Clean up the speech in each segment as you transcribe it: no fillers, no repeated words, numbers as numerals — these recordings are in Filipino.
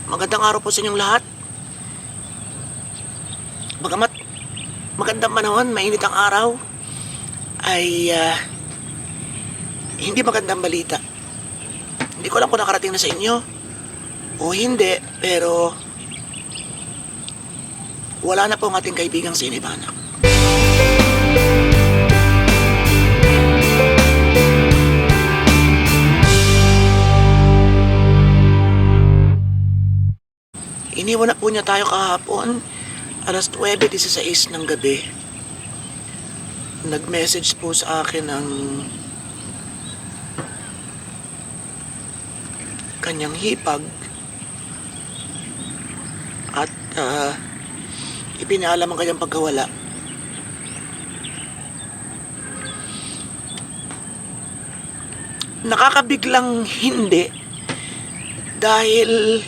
Magandang araw po sa inyong lahat. Bagamat magandang panahon, mainit ang araw, ay hindi magandang balita. Hindi ko alam kung nakarating na sa inyo o hindi, pero wala na po ang ating kaibigang si Inibanak. Iniwan na po niya tayo kahapon, alas 9:16 ng gabi. Nag-message po sa akin ng kanyang hipag at ipinaalam ang kanyang pagkawala. Nakakabiglang hindi dahil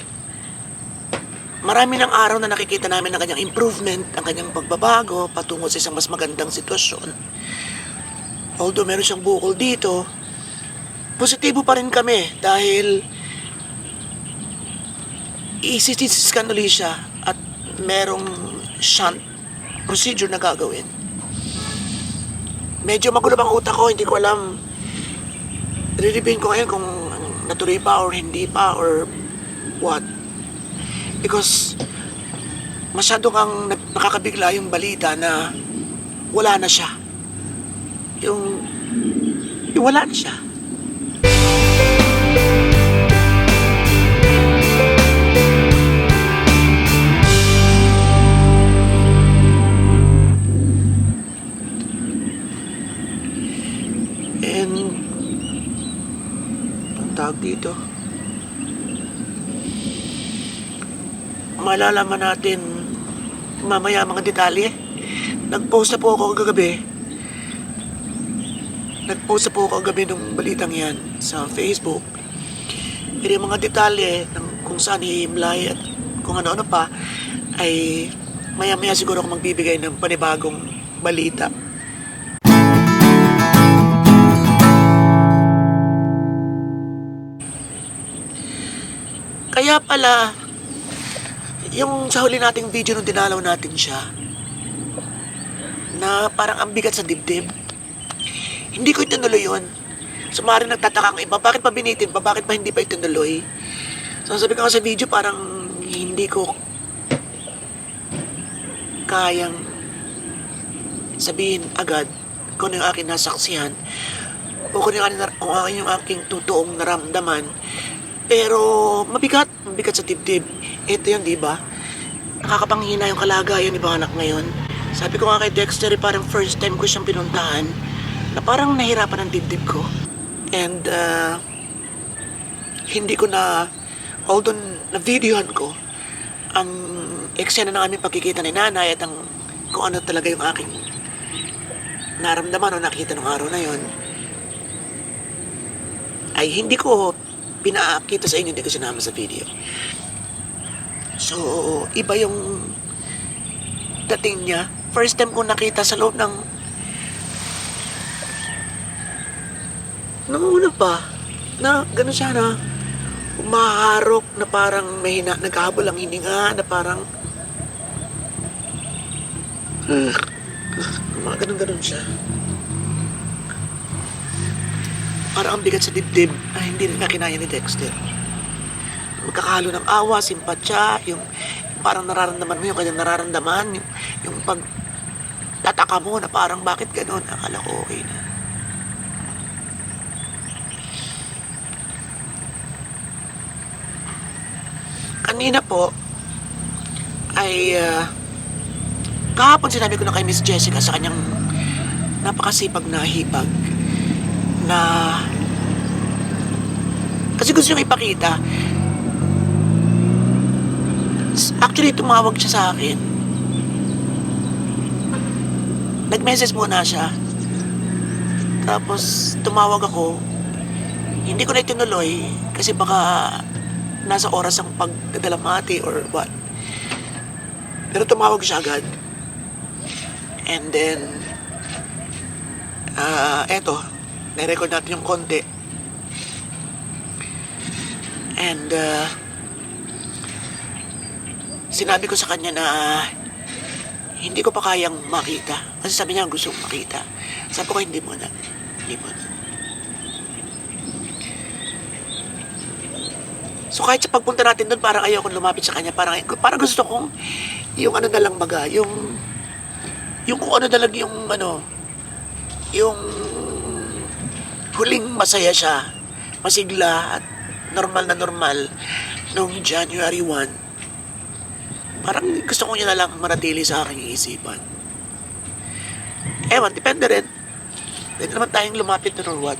marami ng araw na nakikita namin ang kanyang improvement, ang kanyang pagbabago patungo sa isang mas magandang sitwasyon. Although meron siyang bukol dito, positibo pa rin kami dahil i-CT-scan ulit siya at merong shunt procedure na gagawin. Medyo magulo bang utak ko, hindi ko alam. Re-reviewin ko ngayon kung natuloy pa or hindi pa or what. Because masyado kang nakakabigla yung balita na wala na siya. Yung wala na siya. And ang tawag dito, malalaman natin mamaya mga detalye. Nag-post na po ako kagabi. Nung balitang yan sa Facebook. Pero yung mga detalye ng kung saan hihimlay at kung ano-ano pa ay maya-maya siguro ako magbibigay ng panibagong balita. Kaya pala yung sa huli nating video nung dinalaw natin siya na parang ang bigat sa dibdib, hindi ko itinuloy yun. So maaaring nagtataka ang iba, bakit pa binitin pa, bakit pa hindi pa itinuloy? So sabi ko sa video, parang hindi ko kayang sabihin agad kung ano yung aking nasaksihan o kung ano yung aking totoong naramdaman. Pero mabigat sa dibdib. Ito yun, di ba? Nakakapanghina yung kalagayan ni Banak ngayon. Sabi ko nga kay Dexter, parang first time ko siyang pinuntahan na parang nahirapan ang dibdib ko. And hindi ko na, although na-videohan ko ang eksena ng aming pagkikita ni nanay at ang kung ano talaga yung aking naramdaman o nakita ng araw na yon, ay hindi ko pinakita sa inyo, hindi ko sinama sa video. So, iba yung dating niya. First time ko nakita sa loob ng una pa na gano'n siya na umaharok na parang may naghahabol ang hininga na parang mga ganun siya. Parang ang bigat sa dibdib na hindi rin na kinaya ni Dexter. Magkakahalo ng awa, simpatya, yung parang nararamdaman mo yung kanyang nararamdaman, yung pagtataka mo na parang bakit ganun, akala ko okay na. Kanina po ay kahapon sinabi ko na kay Miss Jessica sa kanyang napakasipag na hipag na kasi gusto niyang ipakita. Actually, tumawag siya sa akin. Nag-message muna siya. Tapos, tumawag ako. Hindi ko na itinuloy kasi baka nasa oras ang pagdadalamati or what. Pero tumawag siya agad. And then, eto, na-record natin yung konti. And sinabi ko sa kanya na hindi ko pa kayang makita. Kasi sabi niya gusto kong makita. Sabi ko, hindi mo na. Hindi mo na. So kahit sa pagpunta natin doon, parang ayoko lumapit sa kanya. Parang gusto kong yung ano na lang baga, yung kung ano na lang yung huling masaya siya, masigla at normal na normal noong January 1. Parang gusto ko niya na lang manatili sa aking isipan. Ewan, depende rin. Pwede naman tayong lumapit na or what.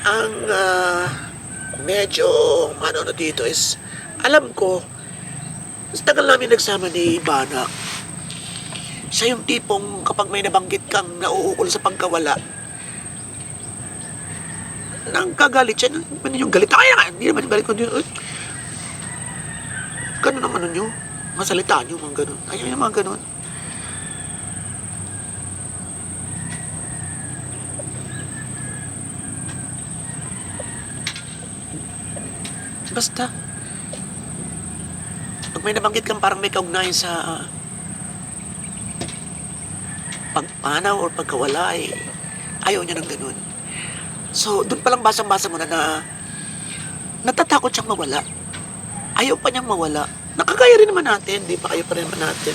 Ang medyo ano dito is, alam ko, sa tagal namin nagsama ni Banak, siya yung tipong kapag may nabanggit kang nauukol sa pagkawala, nang kagalit siya, yung galit, kaya hindi naman yung galit ko, gano'n naman nyo, masalita nyo, mga gano'n, ayaw yung mga gano'n. Basta, pag may nabanggit kang parang may kaugnayan sa pagpanaw or pagkawala, ayaw niya ng ganun. So, doon palang basang-basa mo na natatakot siyang mawala. Ayaw pa niyang mawala. Nakakaya rin naman natin, di pa kayo pa rin naman natin.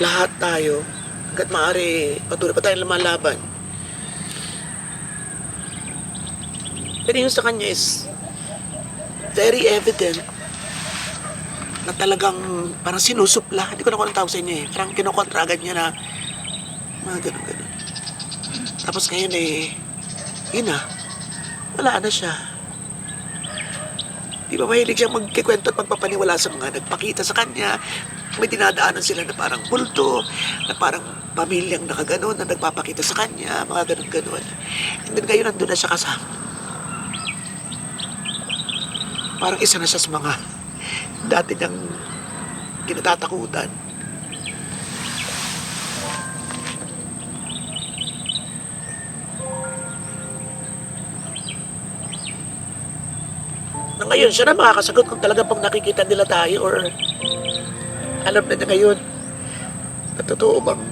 Lahat tayo, hanggat maaari, patuloy pa tayong lumalaban. Pero yung sa kanya is very evident na talagang parang sinusupla. Hindi ko na kung anong tawag sa inyo eh. Parang kinokontra agad niya na mga ganun-ganun. Tapos ngayon yun na, wala na siya. Di ba mahilig siyang magkikwento at magpapaniwala sa mga nagpakita sa kanya. May dinadaanan sila na parang bulto, na parang pamilyang nakaganon na nagpapakita sa kanya, mga ganun-ganon. And then ngayon nandun na siya kasama. Parang isa na siya sa mga dati niyang kinatatakutan. Na ngayon, siya na makakasagot kung talaga pang nakikita nila tayo or alam na niya ngayon na totoo bang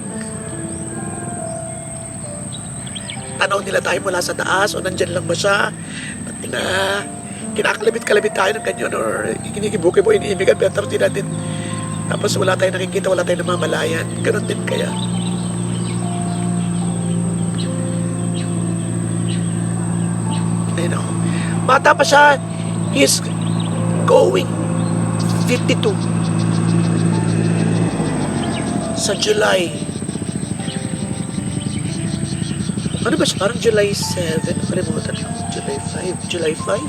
tanaw nila tayo mula sa taas o nandyan lang ba siya at kinakalabit-kalabit tayo ng ganyan or kinikibuki mo, iniimigan pero di natin tapos wala tayong nakikita, wala tayong namamalayan. Ganon din kaya. Ayun ako. Bata pa siya, he's going 52 sa July. Ano ba siya? Parang July 7. Kalimutan ko. July 5.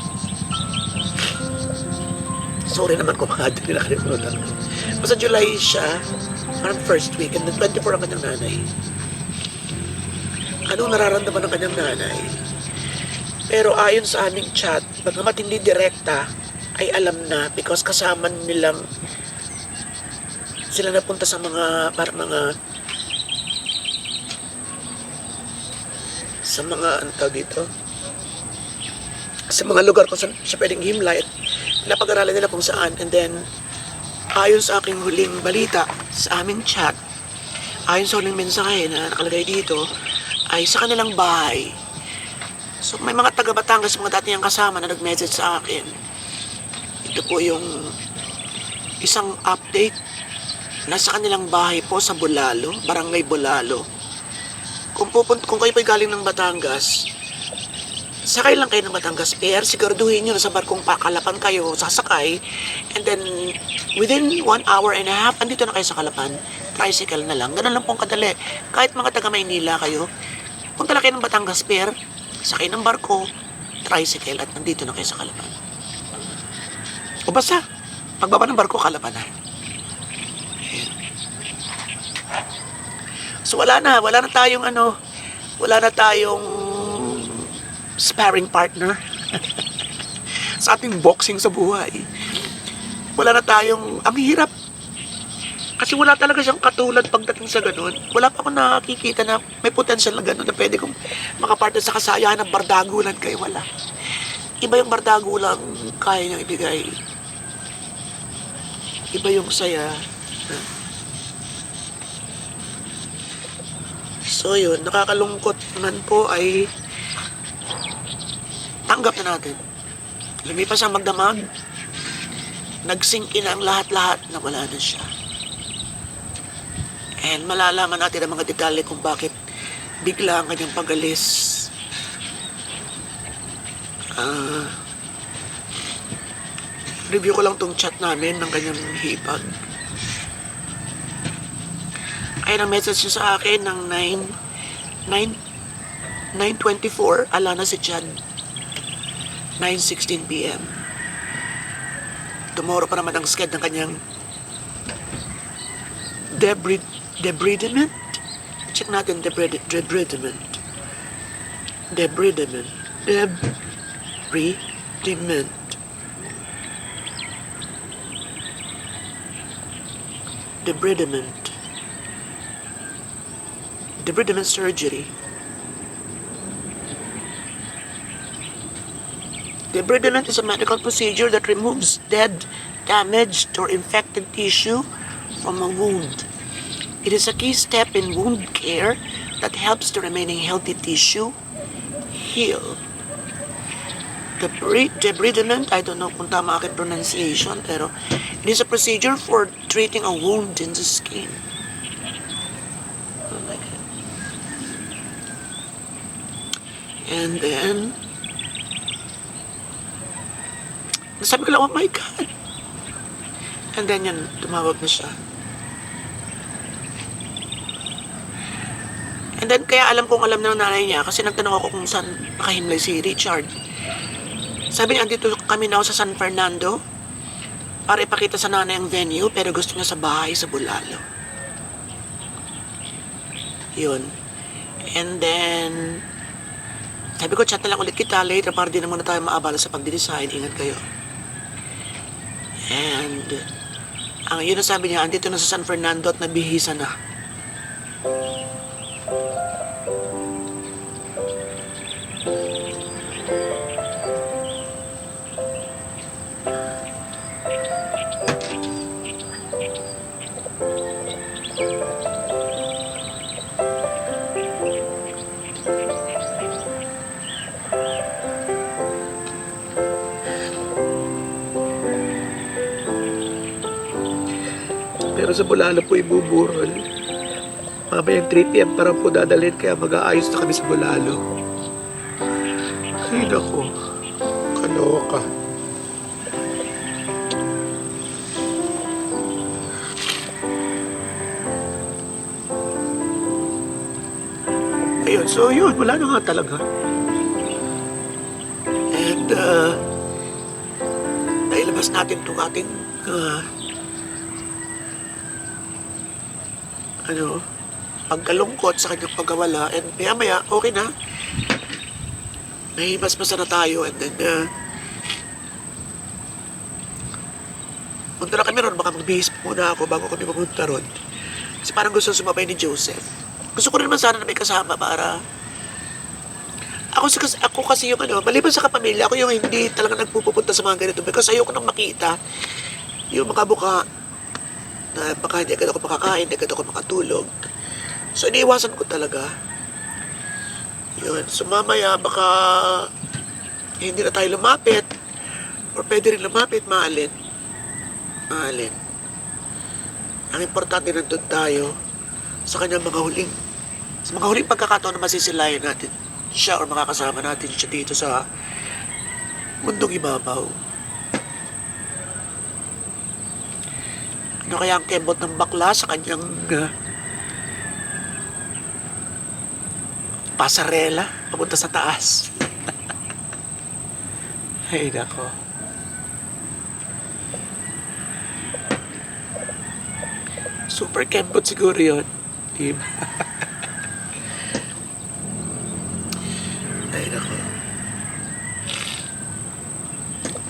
Sorry naman kung mga din nakalimutan ko. Basta July siya, parang first week, and then 24 ang kanyang nanay. Anong nararamdaman ng kanyang nanay? Pero ayon sa aming chat, bagamat hindi direkta, ay alam na because kasama nilang sila napunta sa mga parang mga ano tawag dito, sa mga lugar kung saan siya pwedeng himlay at napag-aralan nila kung saan. And then ayon sa aking huling balita sa aming chat, ayon sa huling mensahe na nakalagay dito, ay sa kanilang bahay. So may mga taga Batangas, mga dati niyang kasama na nag-message sa akin. Ito po yung isang update. Nasa kanilang bahay po sa Bulalo, Barangay Bulalo. Kung kayo po'y galing ng Batangas, sakay lang kayo ng Batangas Pier, siguraduhin nyo na sa barkong Pakalapan kayo sasakay, and then within 1 hour and a half, andito na kayo sa Kalapan. Tricycle na lang. Ganun lang pong kadali. Kahit mga taga Maynila kayo, punta lang kayo ng Batangas Pier, sakay ng barko, tricycle, at nandito na kayo sa Kalapan. O basta, pagbaba ng barko, Kalapan na. Ayan. So wala na tayong wala na tayong sparring partner sa ating boxing sa buhay. Wala na tayong, ang hirap. Kasi wala talaga siyang katulad pagdating sa ganun. Wala pa akong nakikita na may potential na ganun na pwede kong makapartner sa kasayahan ng bardagulan kayo. Wala. Iba yung bardagulang kaya niyang ibigay Iba yung saya. So yun, nakakalungkot man po ay tanggap na natin. Lumipas ang magdamag, nag-sink in ang lahat-lahat na wala na siya. And malalaman natin ang mga detalye kung bakit bigla ang kanyang pag-alis. Review ko lang tong chat namin ng kanyang hipag. Ay, ang message niya sa akin ng 9:24, ala na si Chad. 9:16 p.m. Tomorrow pa naman ang sked ng kanyang debridement. Check natin debridement. Debridement. Debridement surgery. Debridement is a medical procedure that removes dead, damaged, or infected tissue from a wound. It is a key step in wound care that helps the remaining healthy tissue heal. Debridement, I don't know kung tama aking pronunciation, pero it is a procedure for treating a wound in the skin. Oh my God. And then, sabi ko lang, oh my God. And then yun, tumawag na siya. And then, kaya alam ng nanay niya, kasi nagtanong ako kung saan nakahimlay si Richard. Sabi niya, andito kami na sa San Fernando para ipakita sa nanay ang venue, pero gusto niya sa bahay sa Bulalo. Yun. And then, sabi ko, chat na lang ulit kita later para di na muna tayo maabala sa pagdidesign. Ingat kayo. And, ang yun na sabi niya, andito na sa San Fernando at nabihisa na. Pero sa Bulalo po ibuburol. Mamayang 3 p.m. para po dadalhin, kaya mag-aayos na kami sa Bulalo. Ay nako, kaloka. Ayun, so yun, wala na nga talaga. And, nailabas natin itong ating, pagkalungkot sa kanyang pagkawala, and maya-maya, okay na. Nahimasmasa na tayo, and then, punta na kami ron, baka magbihis muna ako bago kami pumunta ron. Kasi parang gusto sumabay ni Joseph. Gusto ko rin naman sana na may kasama para... Ako kasi yung maliban sa kapamilya, ako yung hindi talaga nagpupunta sa mga ganito. Because ayoko nang makita yung mga buka na baka hindi agad ako makakain, hindi agad ako makatulog. So, iniiwasan ko talaga. Yun. So, mamaya, baka hindi na tayo lumapit. Or pwede rin lumapit, maalin. Ang importante nandun tayo sa kanyang mga huling pagkakataon na masisilayan natin siya or makakasama natin siya dito sa mundong ibabaw. Ano kaya ang kembot ng bakla sa kanyang pasarela papunta sa taas? Ay nako. Super kembot siguro yun. Diba? Ay nako.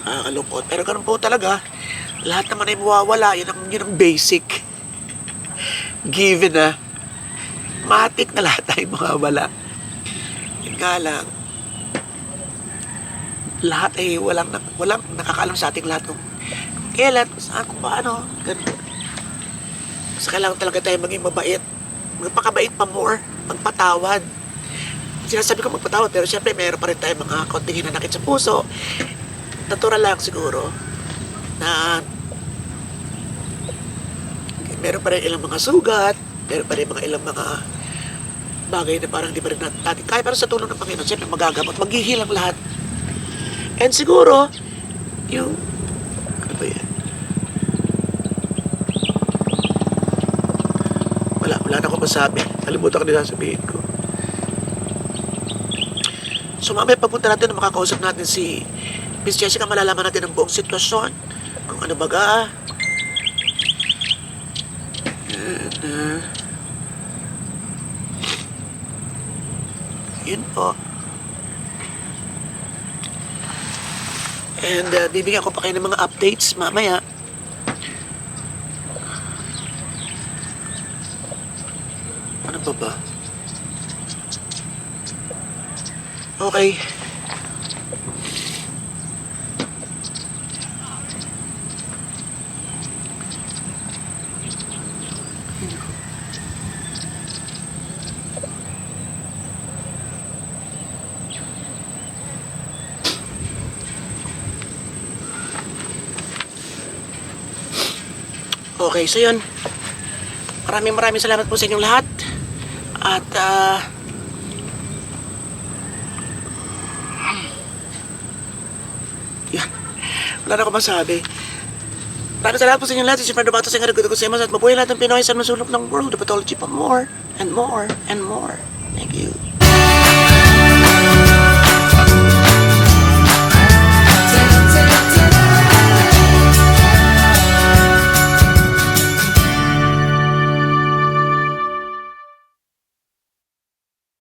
Nakakalungkot. Pero ganun po talaga. Lahat naman ay mawawala. Yun ang basic. Given na. Matik na lahat ay mawawala. Yun nga lang. Lahat ay walang nakakaalam sa ating lahat. kailan, kung saan, kung paano. Ganun. Basta kailangan talaga tayo maging mabait. Magpakabait pa more. Magpatawad. Sinasabi ko magpatawad, pero syempre mayroon pa rin tayo mga konting hinanakit sa puso. Natural lang siguro na meron pa rin ilang mga sugat, meron pa rin mga ilang mga bagay na parang di pa rin natin kaya, pero sa tulong ng Panginoon, syempre magagamot, maghihil ang lahat. And siguro, yung, ano ba yan? Wala na akong masabi. Kalimutan ko nila sabihin ko. So mamaya papunta natin na makakausap natin si Miss Jessica, malalaman natin ang buong sitwasyon. Kung ano baga. Yun po. And bibigyan ko pa kayo ng mga updates mamaya. Ano pa ba? Okay. Okay, so yun. Maraming salamat po sa inyong lahat. At yan. Wala na akong masabi. Maraming salamat po sa inyong lahat. Si Fernando Bato, Sengar Gudugo Semas, at mabuhay lahat ng Pinoy sa masulok ng world. The pathology pa more and more and more. Thank you.